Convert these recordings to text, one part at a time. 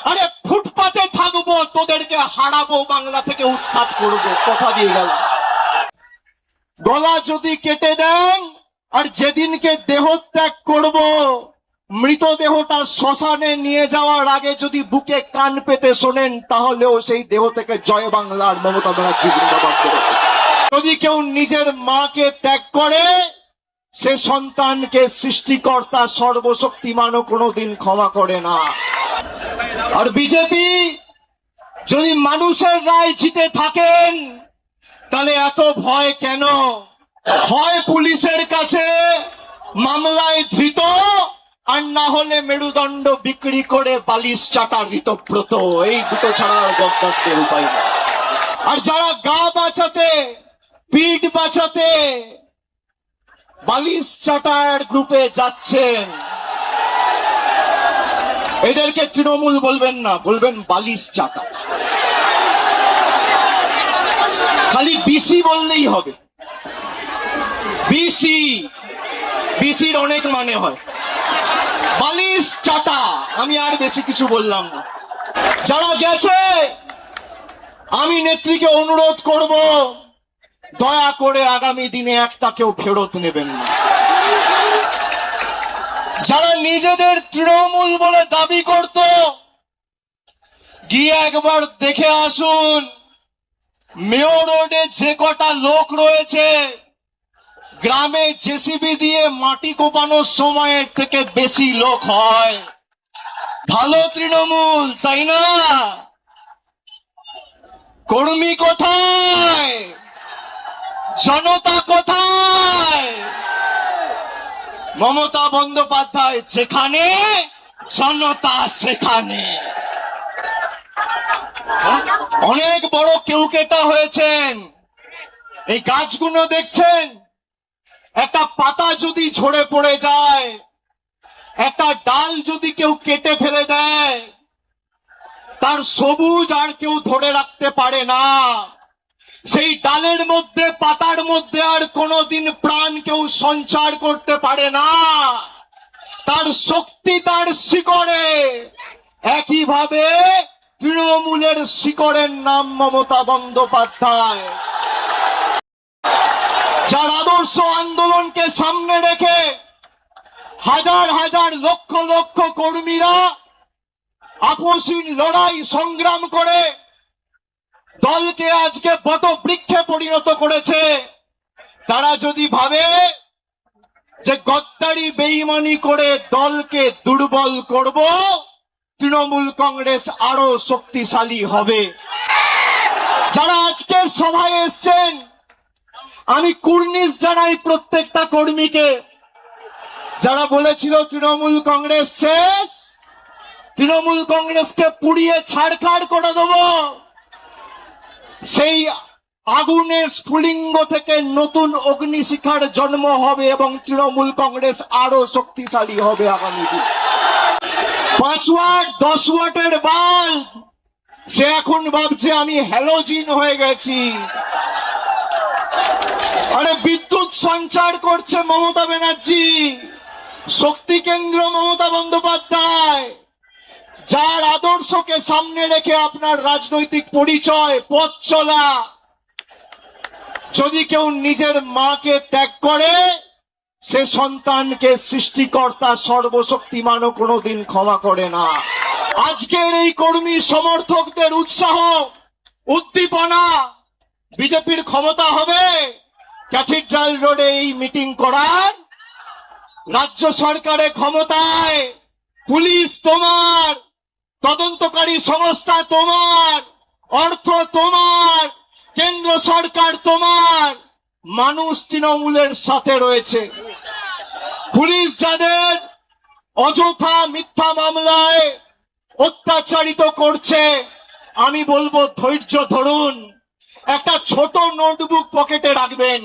আরে ফুটপাতে থাকবো, তোদেরকে হারাবো, বাংলা থেকে উৎখাত করবো, কথা দিয়ে গেল। গলা যদি কেটে দেন, আর যেদিনকে দেহ ত্যাগ করব, মৃতদেহটা শ্মশানে নিয়ে যাওয়ার আগে যদি বুকে কান পেতে শোনেন, তাহলেও সেই দেহ থেকে জয় বাংলার মমতা ব্যানার্জি জিন্দাবাদ করবে। যদি কেউ নিজের মাকে ত্যাগ করে, সে সন্তানকে সৃষ্টিকর্তা সর্বশক্তিমানও কোনোদিন ক্ষমা করে না। আর বিজেপি যদি মানুষের রায় জিতে থাকেন, তাহলে এত ভয় কেন? হয় পুলিশের কাছে মামলায় ধৃত, আর না হলে মেরুদণ্ড বিক্রি করে বালিশ চাটা ঋতব্রত। এই দুটো ছাড়া গদ্দারদের উপায় নেই। আর যারা গা বাঁচাতে, পিঠ বাঁচাতে বালিশ চাটার গ্রুপে যাচ্ছেন, এদেরকে তৃণমূল বলবেন না, বলবেন বালিশ চাটা। খালি বিসি বললেই হবে। বিসি, বিসির অনেক মানে হয়। বালিশ চাটা, আমি আর বেশি কিছু বললাম না। যারা গেছে, আমি নেত্রীকে অনুরোধ করব, দয়া করে আগামী দিনে একটা কেউ ফেরত নেবেন না। যারা নিজেদের তৃণমূল বলে দাবি করত, গিয়ে একবার দেখে আসুন মেয়র রোডে যে কটা লোক রয়েছে, গ্রামে জেসিবি দিয়ে মাটি কোপানোর সময়ের থেকে বেশি লোক হয়। ভালো তৃণমূল, তাই না? কর্মী কোথায়? জনতা কোথায়? মমতা বন্দ্যোপাধ্যায় যেখানে, জনতা সেখানে। অনেক বড় কেউকেটা হয়েছেন। এই গাছগুলো দেখছেন, একটা পাতা যদি ঝরে পড়ে যায়, একটা ডাল যদি কেউ কেটে ফেলে দেয়, তার সবুজ আর কেউ ধরে রাখতে পারে না। সেই ডালের মধ্যে, পাতার মধ্যে আর কোনোদিন প্রাণ কেউ সঞ্চার করতে পারে না। তার শক্তি তার শিকড়ে। একইভাবে তৃণমূলের শিকড়ের নাম মমতা বন্দ্যোপাধ্যায়। যার আদর্শ আন্দোলনকে সামনে রেখে হাজার হাজার লক্ষ লক্ষ কর্মীরা আপসীন লড়াই সংগ্রাম করে দলকে আজকে বটবৃক্ষে পরিণত করেছে, তারা যদি ভাবে যে গদ্দারি বেঈমানি করে দলকে দুর্বল করব, তৃণমূল কংগ্রেস আরো শক্তিশালী হবে। যারা আজকের সভায় এসছেন, আমি কুর্নিশ জানাই প্রত্যেকটা কর্মীকে। যারা বলেছিল তৃণমূল কংগ্রেস শেষ, তৃণমূল কংগ্রেসকে পুড়িয়ে ছাড়খাড় করে দেব, সেই আগুনের স্ফুলিঙ্গ থেকে নতুন অগ্নিশিখার জন্ম হবে এবং তৃণমূল কংগ্রেস আরো শক্তিশালী হবে আগামী দিন। 5 ওয়াট 10 ওয়াটের বাল্ব, সে এখন ভাবছে আমি হ্যালোজিন হয়ে গেছি। আরে বিদ্যুৎ সঞ্চার করছে মমতা ব্যানার্জি, শক্তি কেন্দ্র মমতা বন্দ্যোপাধ্যায়। যার আদর্শকে সামনে রেখে আপনার রাজনৈতিক পরিচয়, পথ চলা, যদি কেউ নিজের মাকে ত্যাগ করে, সে সন্তানকে সৃষ্টিকর্তা সর্বশক্তিমানও কোনোদিন ক্ষমা করে না। আজকের এই কর্মী সমর্থকদের উৎসাহ, উদ্দীপনা, বিজেপির ক্ষমতা হবে ক্যাথিড্রাল রোডে এই মিটিং করার। রাজ্য সরকারের ক্ষমতায়, পুলিশ তোমার, তদন্তকারী সংস্থা তোমার, অর্থ তোমার, কেন্দ্র সরকার তোমার, মানুষ তৃণমূলের সাথে রয়েছে। পুলিশ যাদের অযথা মিথ্যা মামলায় অত্যাচারিত করছে, আমি বলবো ধৈর্য ধরুন। একটা ছোট নোটবুক পকেটে রাখবেন,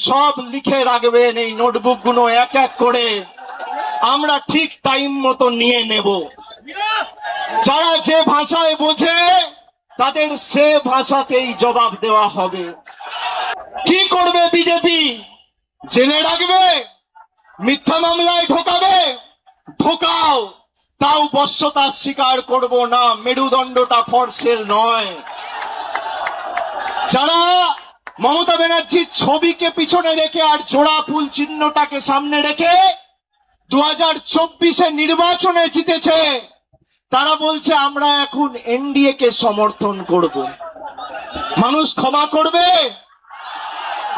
সব লিখে রাখবেন। এই নোটবুক গুলো এক এক করে আমরা ঠিক টাইম মতো নিয়ে নেব। যারা যে ভাষায় বোঝে, তাদের সে ভাষাতেই জবাব দেওয়া হবে। কি করবে বিজেপি? জেলে রাখবে? মিথ্যা মামলায় ঢোকাবে? ঢোকাও, তাও বশ্যতা স্বীকার করব না, মেরুদণ্ডটা ফর সেল নয়। যারা মমতা ব্যানার্জির ছবিকে পিছনে রেখে আর জোড়া ফুল চিহ্নটাকে সামনে রেখে 2024 নির্বাচনে জিতেছে, তারা বলছে আমরা এখন এনডিএ কে সমর্থন করব। মানুষ ক্ষমা করবে?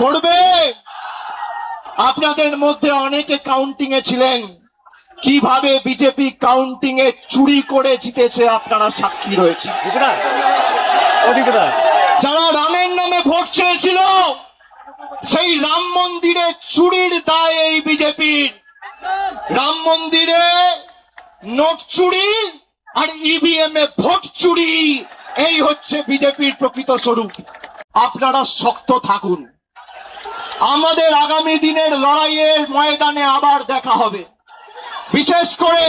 করবে? আপনাদের মধ্যে অনেকে কাউন্টিং এ ছিলেন, কিভাবে বিজেপি কাউন্টিং এ চুরি করে জিতেছে আপনারা সাক্ষী রয়েছে। যারা রামের নামে ভোট চেয়েছিল, সেই রাম মন্দিরে চুরির দায় এই বিজেপির। রাম মন্দিরে নোট চুরি আর ইভিএম এ ভোট চুরি, এই হচ্ছে বিজেপির প্রকৃত স্বরূপ। আপনারা শক্ত থাকুন, আমাদের আগামী দিনের লড়াইয়ের ময়দানে আবার দেখা হবে। বিশেষ করে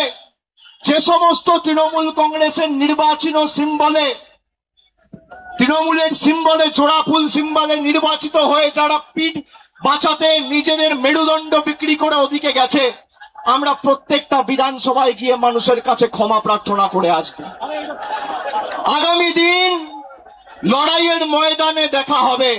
যে সমস্ত তৃণমূল কংগ্রেসের নির্বাচিত সিম্বলে, তৃণমূলের সিম্বলে, জোড়া ফুল সিম্বলে নির্বাচিত হয়ে যারা পিঠ বাঁচাতে নিজেদের মেরুদণ্ড বিক্রি করে ওদিকে গেছে, আমরা প্রত্যেকটা বিধানসভায় গিয়ে মানুষের কাছে ক্ষমা প্রার্থনা করে আসব। আগামী দিন লড়াইয়ের ময়দানে দেখা হবে।